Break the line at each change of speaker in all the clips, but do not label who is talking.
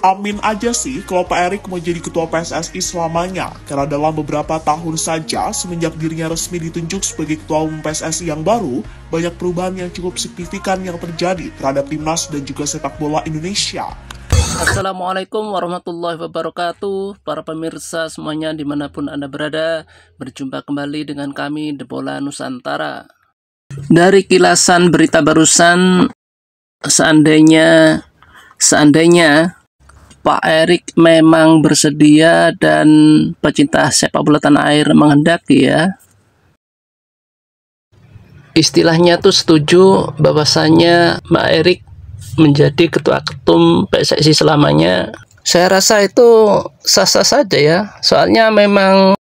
Amin aja sih kalau Pak Erik mau jadi ketua PSSI selamanya, karena dalam beberapa tahun saja semenjak dirinya resmi ditunjuk sebagai ketua umum PSSI yang baru, banyak perubahan yang cukup signifikan yang terjadi terhadap timnas dan juga sepak bola Indonesia.
Assalamualaikum warahmatullahi wabarakatuh, para pemirsa semuanya dimanapun Anda berada. Berjumpa kembali dengan kami The Bola Nusantara. Dari kilasan berita barusan, seandainya Pak Erik memang bersedia dan pecinta sepak bola tanah air menghendaki ya, istilahnya tuh setuju bahwasannya Pak Erik menjadi ketua ketum PSSI selamanya. Saya rasa itu sah-sah saja ya, soalnya memang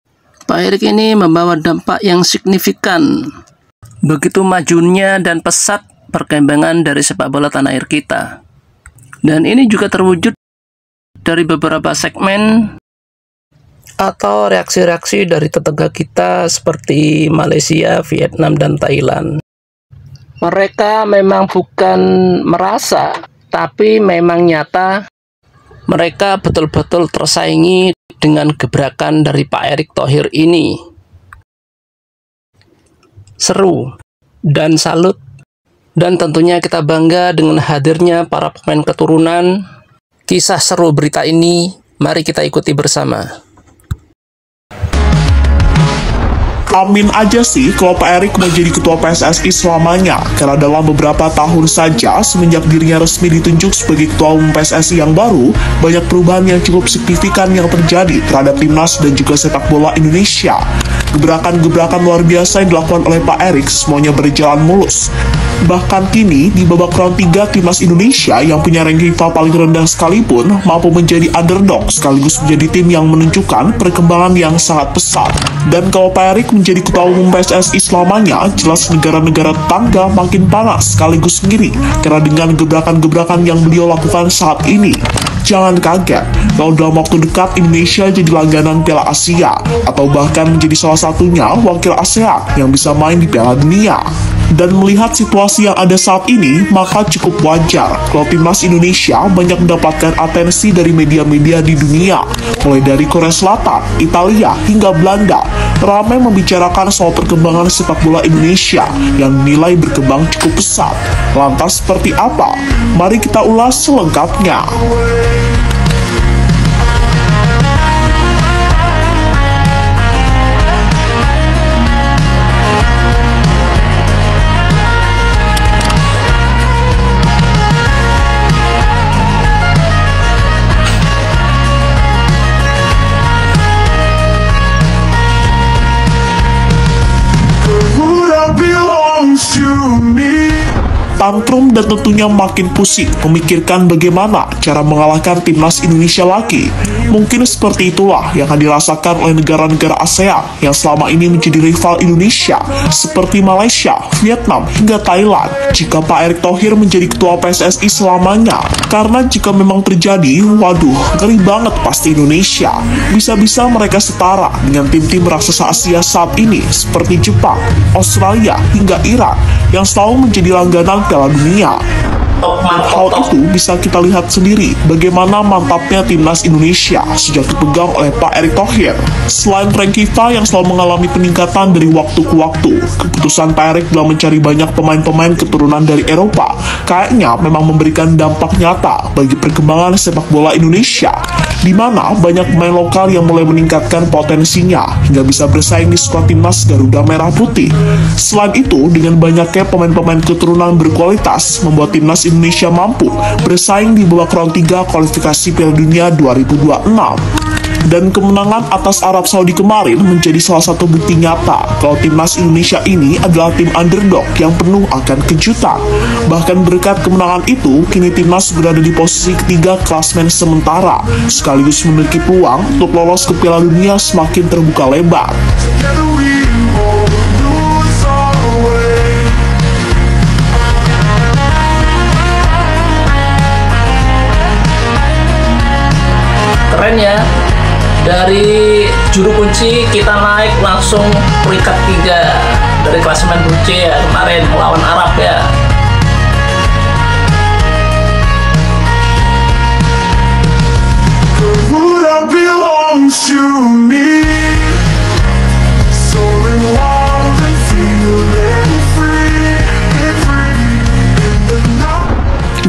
Pak Erik ini membawa dampak yang signifikan, begitu majunya dan pesat perkembangan dari sepak bola tanah air kita. Dan ini juga terwujud dari beberapa segmen atau reaksi-reaksi dari tetangga kita seperti Malaysia, Vietnam, dan Thailand. Mereka memang bukan merasa, tapi memang nyata mereka betul-betul tersaingi dengan gebrakan dari Pak Erick Thohir ini. Seru dan salut, dan tentunya kita bangga dengan hadirnya para pemain keturunan. Kisah seru berita ini, mari kita ikuti bersama.
Amin aja sih kalau Pak Erik mau jadi ketua PSSI selamanya, karena dalam beberapa tahun saja semenjak dirinya resmi ditunjuk sebagai ketua umum PSSI yang baru, banyak perubahan yang cukup signifikan yang terjadi terhadap timnas dan juga sepak bola Indonesia. Gebrakan-gebrakan luar biasa yang dilakukan oleh Pak Erik semuanya berjalan mulus. Bahkan kini di babak round 3 timnas Indonesia yang punya ranking FIFA paling rendah sekalipun mampu menjadi underdog sekaligus menjadi tim yang menunjukkan perkembangan yang sangat pesat. Dan kalau Pak Erik menjadi ketua umum PSSI selamanya, jelas negara-negara tetangga makin panas sekaligus ngiri karena dengan gebrakan-gebrakan yang beliau lakukan saat ini. Jangan kaget kalau dalam waktu dekat Indonesia jadi langganan Piala Asia atau bahkan menjadi salah satunya wakil ASEAN yang bisa main di Piala Dunia. Dan melihat situasi yang ada saat ini, maka cukup wajar kalau timnas Indonesia banyak mendapatkan atensi dari media-media di dunia, mulai dari Korea Selatan, Italia, hingga Belanda, ramai membicarakan soal perkembangan sepak bola Indonesia yang dinilai berkembang cukup pesat. Lantas seperti apa? Mari kita ulas selengkapnya. Tantrum dan tentunya makin pusing memikirkan bagaimana cara mengalahkan timnas Indonesia lagi. Mungkin seperti itulah yang akan dirasakan oleh negara-negara ASEAN yang selama ini menjadi rival Indonesia seperti Malaysia, Vietnam, hingga Thailand jika Pak Erick Thohir menjadi ketua PSSI selamanya. Karena jika memang terjadi, waduh, ngeri banget pasti Indonesia. Bisa-bisa mereka setara dengan tim-tim raksasa Asia saat ini seperti Jepang, Australia, hingga Iran yang selalu menjadi langganan Piala Dunia. Dan hal itu bisa kita lihat sendiri bagaimana mantapnya timnas Indonesia sejak dipegang oleh Pak Erick Thohir. Selain ranking FIFA yang selalu mengalami peningkatan dari waktu ke waktu, keputusan Pak Erick dalam mencari banyak pemain-pemain keturunan dari Eropa kayaknya memang memberikan dampak nyata bagi perkembangan sepak bola Indonesia, di mana banyak pemain lokal yang mulai meningkatkan potensinya hingga bisa bersaing di skuad timnas Garuda Merah Putih. Selain itu, dengan banyaknya pemain-pemain keturunan berkualitas membuat timnas Indonesia mampu bersaing di babak round 3 kualifikasi Piala Dunia 2026. Dan kemenangan atas Arab Saudi kemarin menjadi salah satu bukti nyata kalau timnas Indonesia ini adalah tim underdog yang penuh akan kejutan. Bahkan berkat kemenangan itu, kini timnas berada di posisi ketiga klasmen sementara, sekaligus memiliki peluang untuk lolos ke Piala Dunia semakin terbuka lebar.
Keren ya, dari juru kunci kita naik langsung peringkat 3 dari klasemen grup C ya, kemarin melawan Arab ya.
belongs to me. Soaring wild and feeling free, in the night.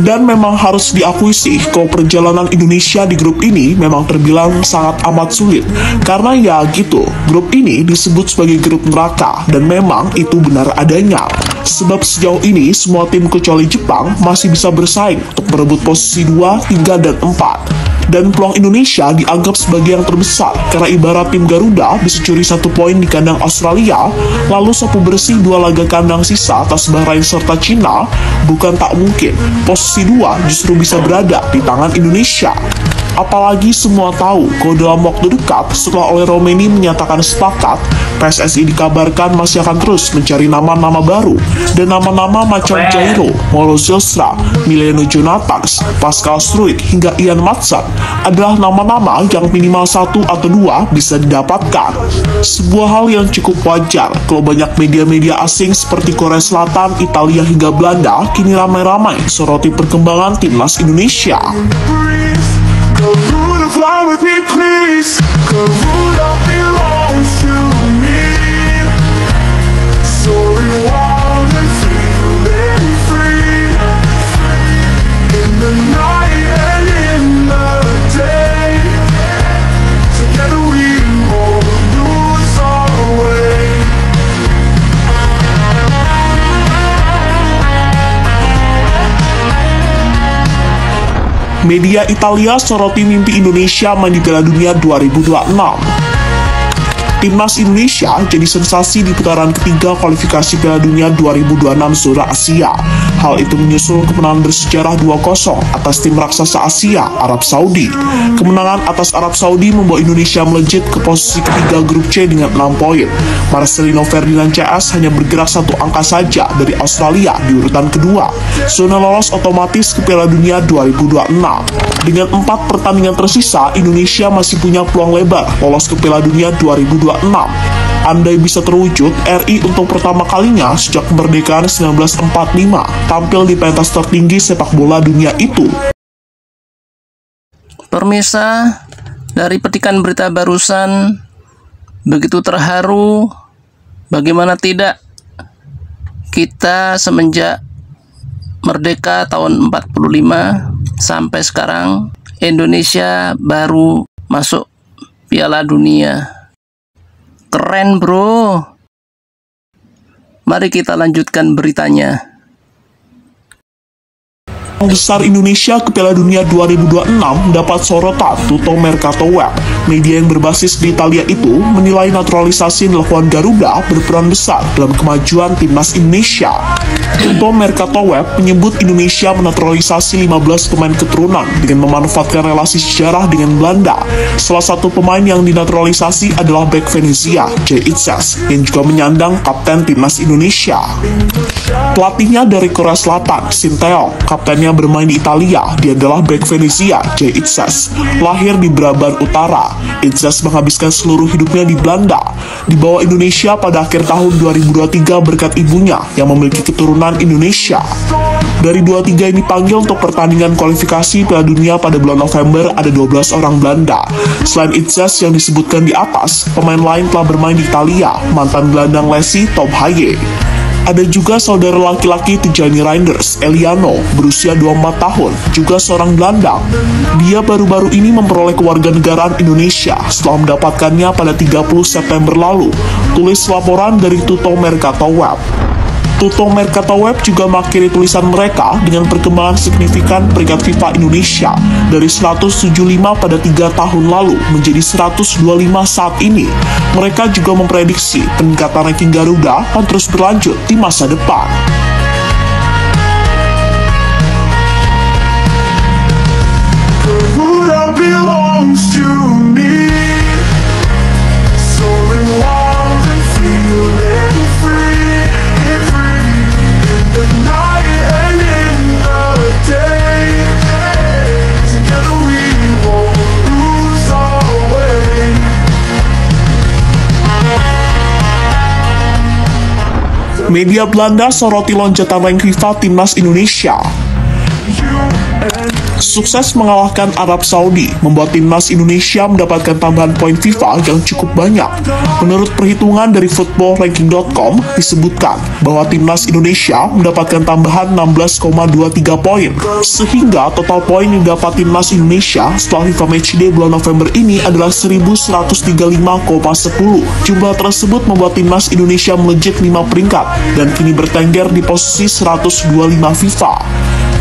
Dan memang harus diakui sih, kalau perjalanan Indonesia di grup ini memang terbilang sangat amat sulit. Karena ya gitu, grup ini disebut sebagai grup neraka, dan memang itu benar adanya. Sebab sejauh ini, semua tim kecuali Jepang masih bisa bersaing untuk merebut posisi 2, 3, dan 4. Dan peluang Indonesia dianggap sebagai yang terbesar, karena ibarat tim Garuda bisa curi 1 poin di kandang Australia, lalu sapu bersih 2 laga kandang sisa atas Bahrain serta Cina, bukan tak mungkin posisi 2 justru bisa berada di tangan Indonesia. Apalagi semua tahu kalau dalam waktu dekat setelah oleh Romeni menyatakan sepakat, PSSI dikabarkan masih akan terus mencari nama-nama baru, dan nama-nama macam Jairo, Molo Zilstra, Mileno Jonathans, Pascal Struijk, hingga Ian Maatsen adalah nama-nama yang minimal 1 atau 2 bisa didapatkan. Sebuah hal yang cukup wajar kalau banyak media-media asing seperti Korea Selatan, Italia, hingga Belanda kini ramai-ramai soroti perkembangan timnas Indonesia. Garuda, fly with me please. Garuda belongs to me. Soaring wild and feeling free, in the night and in the day. Together we won't lose our way. Media Italia soroti mimpi Indonesia main di Piala Dunia 2026. Timnas Indonesia jadi sensasi di putaran ketiga kualifikasi Piala Dunia 2026 zona Asia. Hal itu menyusul kemenangan bersejarah 2-0 atas tim raksasa Asia, Arab Saudi. Kemenangan atas Arab Saudi membawa Indonesia melejit ke posisi ketiga grup C dengan 6 poin. Marcelino Ferdinand CS hanya bergerak 1 angka saja dari Australia di urutan kedua. Zona lolos otomatis ke Piala Dunia 2026. Dengan 4 pertandingan tersisa, Indonesia masih punya peluang lebar lolos ke Piala Dunia 2026. Andai bisa terwujud, RI untuk pertama kalinya sejak kemerdekaan 1945 tampil di pentas tertinggi sepak bola dunia itu.
Pemirsa, dari petikan berita barusan, begitu terharu, bagaimana tidak, kita semenjak merdeka tahun 45 sampai sekarang, Indonesia baru masuk Piala Dunia. Keren bro. Mari kita lanjutkan beritanya.
Besar Indonesia ke Piala Dunia 2026 mendapat sorotan Tutto Mercato Web. Media yang berbasis di Italia itu menilai naturalisasi yang dilakukan Garuda berperan besar dalam kemajuan timnas Indonesia. Tutto Mercato Web menyebut Indonesia menaturalisasi 15 pemain keturunan dengan memanfaatkan relasi sejarah dengan Belanda. Salah satu pemain yang dinaturalisasi adalah bek Venezia, Jay Itzes, yang juga menyandang kapten timnas Indonesia. Pelatihnya dari Korea Selatan, Shin Tae-yong, kaptennya bermain di Italia. Dia adalah bek Venezia, Jay Itzes. Lahir di Brabant Utara, Itzes menghabiskan seluruh hidupnya di Belanda. Dibawa Indonesia pada akhir tahun 2023 berkat ibunya yang memiliki keturunan Indonesia. Dari 23 yang dipanggil untuk pertandingan kualifikasi Piala Dunia pada bulan November, ada 12 orang Belanda. Selain Itzes yang disebutkan di atas, pemain lain telah bermain di Italia, mantan gelandang Lesi Tom Haye. Ada juga saudara laki-laki Tijani Reinders, Eliano, berusia 24 tahun, juga seorang gelandang. Dia baru-baru ini memperoleh kewarganegaraan Indonesia setelah mendapatkannya pada 30 September lalu, tulis laporan dari Tutto Mercato Web. Tutto Mercato Web juga mengakhiri tulisan mereka dengan perkembangan signifikan peringkat FIFA Indonesia dari 175 pada 3 tahun lalu menjadi 125 saat ini. Mereka juga memprediksi peningkatan ranking Garuda akan terus berlanjut di masa depan. Garuda belongs to me. Soaring wild and feeling free. Media Belanda soroti loncatan rank FIFA timnas Indonesia. Sukses mengalahkan Arab Saudi membuat timnas Indonesia mendapatkan tambahan poin FIFA yang cukup banyak. Menurut perhitungan dari footballranking.com disebutkan bahwa timnas Indonesia mendapatkan tambahan 16,23 poin, sehingga total poin yang didapat timnas Indonesia setelah FIFA Matchday bulan November ini adalah 1135,10. Jumlah tersebut membuat timnas Indonesia melejit 5 peringkat dan kini bertengger di posisi 125 FIFA.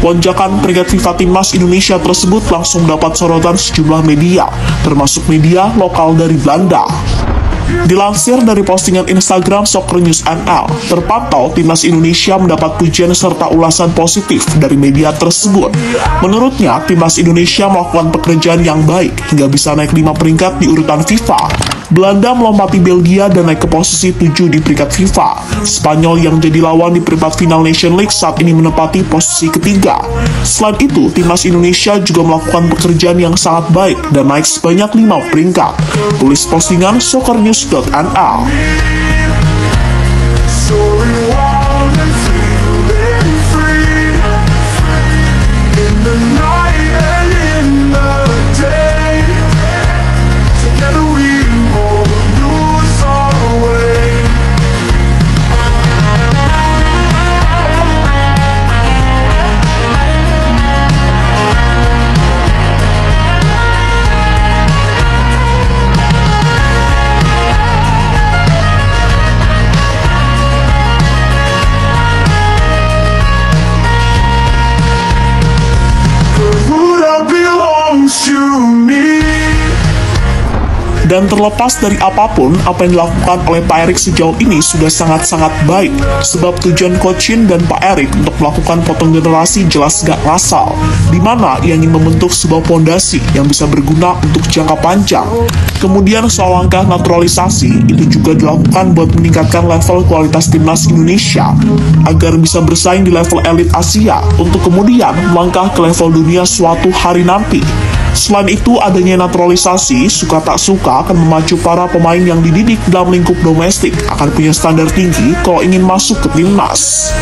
Lonjakan peringkat FIFA timnas Indonesia tersebut langsung mendapat sorotan sejumlah media, termasuk media lokal dari Belanda. Dilansir dari postingan Instagram Soccer News NL, terpantau timnas Indonesia mendapat pujian serta ulasan positif dari media tersebut. Menurutnya, timnas Indonesia melakukan pekerjaan yang baik hingga bisa naik 5 peringkat di urutan FIFA. Belanda melompati Belgia dan naik ke posisi 7 di peringkat FIFA. Spanyol yang jadi lawan di perempat final Nation League saat ini menempati posisi ketiga. Selain itu, timnas Indonesia juga melakukan pekerjaan yang sangat baik dan naik sebanyak 5 peringkat. Tulis postingan soccernews.nl. Dan terlepas dari apapun, apa yang dilakukan oleh Pak Erik sejauh ini sudah sangat-sangat baik. Sebab tujuan Coach Shin dan Pak Erik untuk melakukan potong generasi jelas gak ngasal, di mana ia ingin membentuk sebuah fondasi yang bisa berguna untuk jangka panjang. Kemudian soal langkah naturalisasi, itu juga dilakukan buat meningkatkan level kualitas timnas Indonesia, agar bisa bersaing di level elit Asia, untuk kemudian melangkah ke level dunia suatu hari nanti. Selain itu, adanya naturalisasi, suka tak suka akan memacu para pemain yang dididik dalam lingkup domestik akan punya standar tinggi kalau ingin masuk ke timnas.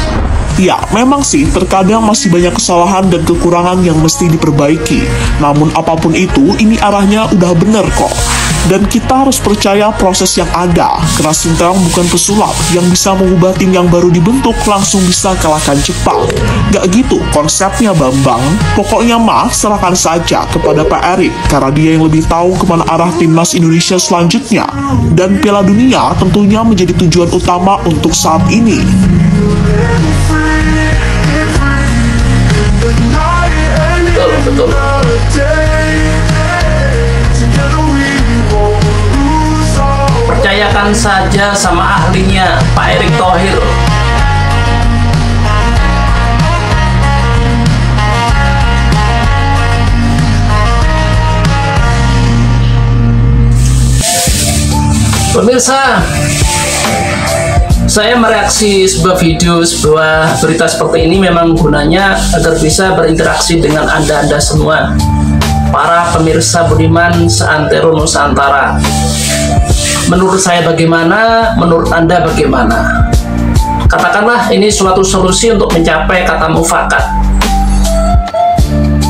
Ya, memang sih, terkadang masih banyak kesalahan dan kekurangan yang mesti diperbaiki. Namun apapun itu, ini arahnya udah bener kok. Dan kita harus percaya proses yang ada, karena Sintayong bukan pesulap yang bisa mengubah tim yang baru dibentuk langsung bisa kalahkan cepat. Gak gitu konsepnya Bambang. Pokoknya mah serahkan saja kepada Pak Erik, karena dia yang lebih tahu kemana arah timnas Indonesia selanjutnya. Dan Piala Dunia tentunya menjadi tujuan utama untuk saat ini.
Betul. Percayakan saja sama ahlinya, Pak Erick Thohir. Pemirsa, saya mereaksi sebuah video, sebuah berita seperti ini memang gunanya agar bisa berinteraksi dengan Anda semua, para pemirsa budiman seantero Nusantara. Menurut saya bagaimana? Menurut Anda bagaimana? Katakanlah ini suatu solusi untuk mencapai kata mufakat.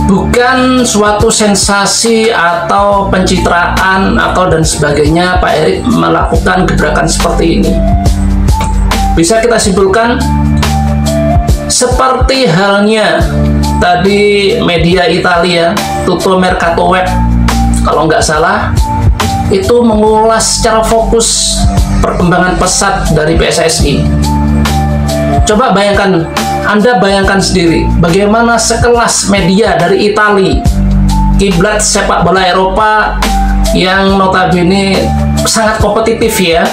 Bukan suatu sensasi atau pencitraan atau dan sebagainya Pak Erik melakukan gebrakan seperti ini. Bisa kita simpulkan seperti halnya tadi media Italia, Tutto Mercato Web, kalau nggak salah, itu mengulas secara fokus perkembangan pesat dari PSSI. Coba bayangkan, Anda bayangkan sendiri bagaimana sekelas media dari Italia, kiblat sepak bola Eropa yang notabene sangat kompetitif ya,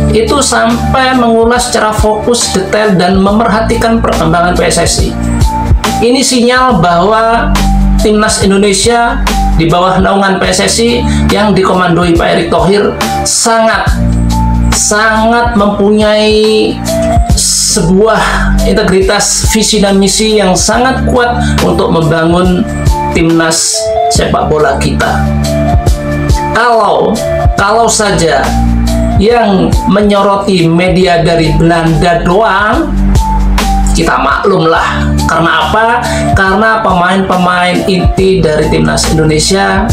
itu sampai mengulas secara fokus, detail, dan memerhatikan perkembangan PSSI. Ini sinyal bahwa timnas Indonesia di bawah naungan PSSI yang dikomandoi Pak Erick Thohir sangat mempunyai sebuah integritas visi dan misi yang sangat kuat untuk membangun timnas sepak bola kita. Kalau saja yang menyoroti media dari Belanda doang, kita maklum lah. Karena apa? Karena pemain-pemain inti dari timnas Indonesia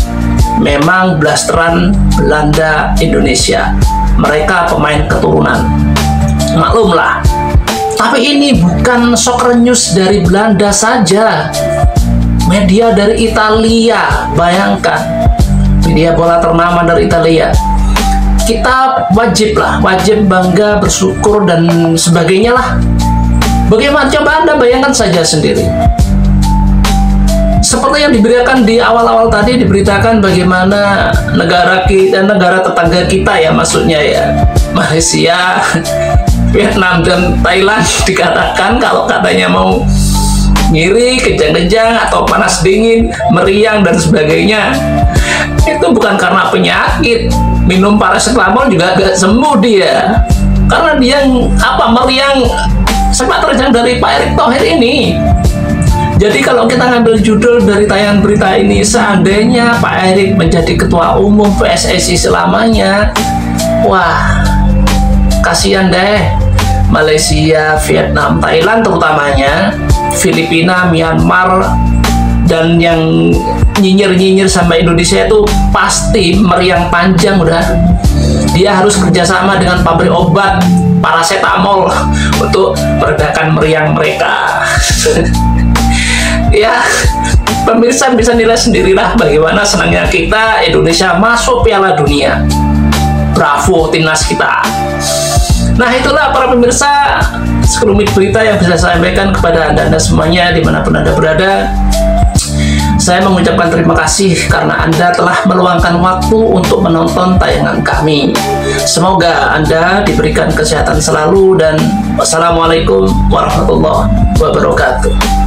memang blasteran Belanda Indonesia. Mereka pemain keturunan. Maklum lah. Tapi ini bukan soccer news dari Belanda saja. Media dari Italia, bayangkan. Media bola ternama dari Italia. Kita wajib bangga, bersyukur dan sebagainya lah. Bagaimana, coba Anda bayangkan saja sendiri. Seperti yang diberitakan di awal-awal tadi, diberitakan bagaimana negara kita, negara tetangga kita ya, maksudnya ya, Malaysia, Vietnam dan Thailand, dikatakan kalau katanya mau ngiri, kejang-kejang atau panas dingin, meriang dan sebagainya. Itu bukan karena penyakit. Minum paracetamol juga gak sembuh dia. Karena dia meriang sepak terjang dari Pak Erick Thohir ini. Jadi kalau kita ngambil judul dari tayangan berita ini, seandainya Pak Erick menjadi ketua umum PSSI selamanya, wah, kasihan deh. Malaysia, Vietnam, Thailand terutamanya, Filipina, Myanmar, dan yang nyinyir-nyinyir sama Indonesia itu pasti meriang panjang udah. Dia harus kerjasama dengan pabrik obat paracetamol untuk meredakan meriang mereka. Ya, pemirsa bisa nilai sendirilah bagaimana senangnya kita Indonesia masuk Piala Dunia. Bravo timnas kita. Nah, itulah para pemirsa sekelumit berita yang bisa saya sampaikan kepada Anda semuanya dimanapun Anda berada. Saya mengucapkan terima kasih karena Anda telah meluangkan waktu untuk menonton tayangan kami. Semoga Anda diberikan kesehatan selalu dan wassalamualaikum warahmatullahi wabarakatuh.